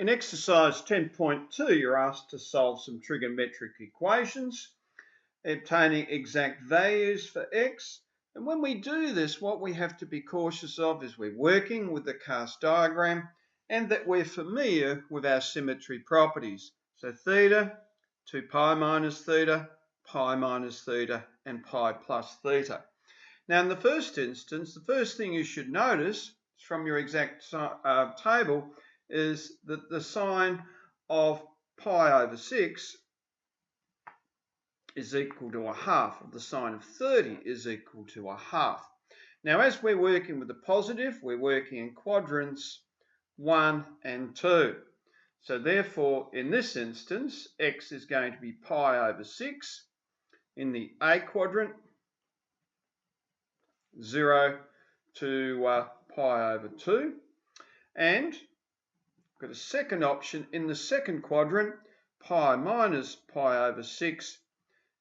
In exercise 10.2, you're asked to solve some trigonometric equations, obtaining exact values for x. And when we do this, what we have to be cautious of is we're working with the cast diagram and that we're familiar with our symmetry properties. So theta, 2 pi minus theta, pi minus theta, and pi plus theta. Now in the first instance, the first thing you should notice from your exact table is that the sine of pi over 6 is equal to a half, of the sine of 30 is equal to a half. Now as we're working with the positive, we're working in quadrants 1 and 2. So therefore, in this instance, x is going to be pi over 6 in the A quadrant, 0 to pi over 2. And we've got a second option in the second quadrant, pi minus pi over 6,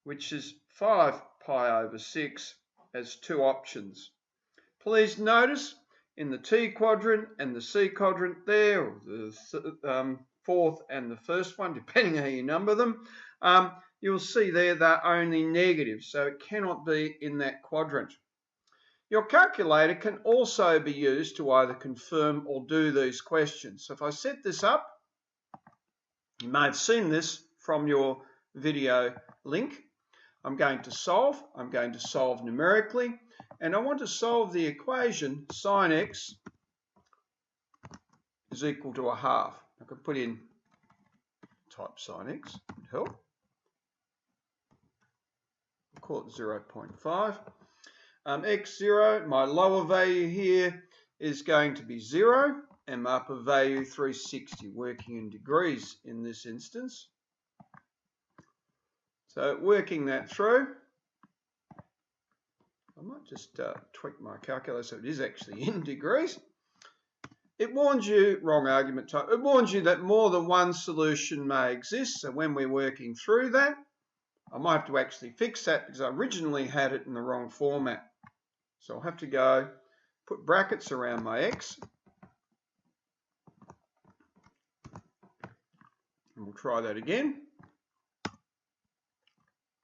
which is 5 pi over 6 as two options. Please notice in the T quadrant and the C quadrant there, or the fourth and the first one, depending how you number them, you'll see there they're only negative, so it cannot be in that quadrant. Your calculator can also be used to either confirm or do these questions. So if I set this up, you may have seen this from your video link. I'm going to solve numerically, and I want to solve the equation sine x is equal to a half. I could put in type sine x, would help. I'll call it 0.5. X0, my lower value here is going to be 0, and my upper value 360, working in degrees in this instance. So working that through, I might just tweak my calculator so it is actually in degrees. It warns you, wrong argument type, it warns you that more than one solution may exist. So when we're working through that, I might have to actually fix that because I originally had it in the wrong format. So I'll have to go put brackets around my x. And we'll try that again.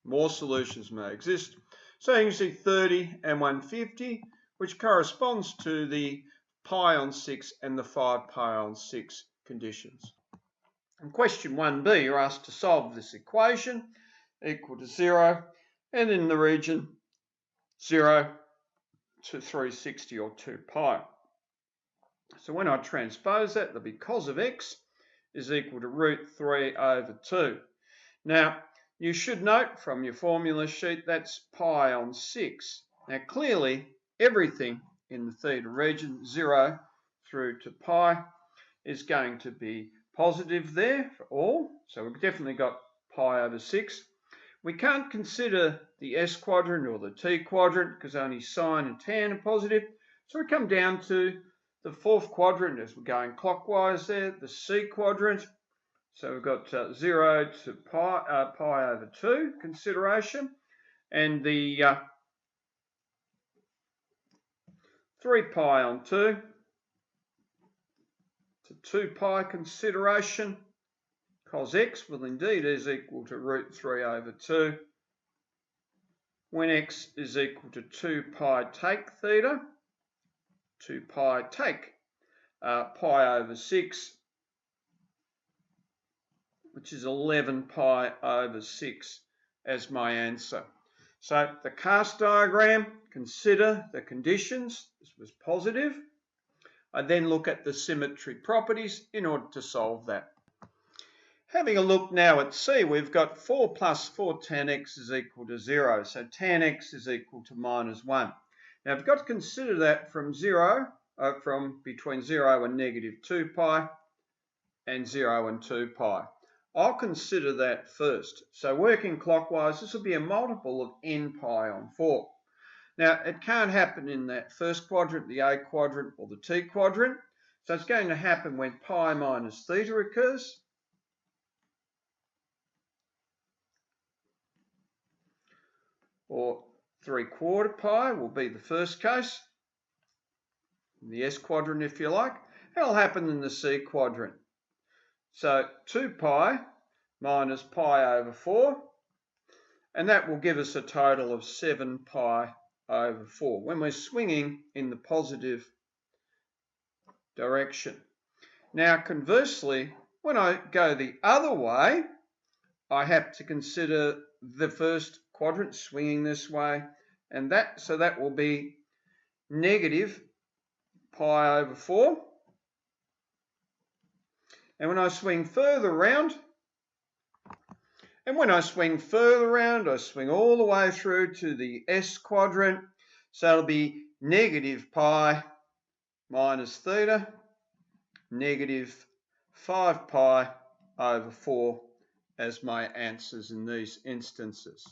More solutions may exist. So you can see 30 and 150, which corresponds to the pi on 6 and the 5 pi on 6 conditions. In question 1b, you're asked to solve this equation equal to 0, and in the region 0 to 360 or 2 pi. So when I transpose that, the because of x is equal to root 3 over 2. Now, you should note from your formula sheet that's pi on 6. Now, clearly, everything in the theta region, 0 through to pi, is going to be positive there for all. So we've definitely got pi over 6. We can't consider the S quadrant or the T quadrant because only sine and tan are positive. So we come down to the fourth quadrant as we're going clockwise there, the C quadrant. So we've got 0 to pi over 2 consideration, and the 3 pi on 2 to 2 pi consideration. Cos x will indeed is equal to root 3 over 2 when x is equal to 2 pi take theta, 2 pi take pi over 6, which is 11 pi over 6 as my answer. So the cast diagram, consider the conditions. This was positive. I then look at the symmetry properties in order to solve that. Having a look now at C, we've got 4 plus 4 tan x is equal to 0. So tan x is equal to minus 1. Now I've got to consider that from between 0 and negative 2 pi and 0 and 2 pi. I'll consider that first. So working clockwise, this will be a multiple of n pi on 4. Now it can't happen in that first quadrant, the A quadrant or the T quadrant. So it's going to happen when pi minus theta occurs. Or 3/4 pi will be the first case, the S quadrant if you like. It'll happen in the C quadrant. So 2 pi minus pi over 4, and that will give us a total of 7 pi over 4 when we're swinging in the positive direction. Now conversely, when I go the other way, I have to consider the first quadrant swinging this way, and that will be negative pi over 4. And when I swing further around, I swing all the way through to the S quadrant. So it'll be negative pi minus theta, negative 5 pi over 4 as my answers in these instances.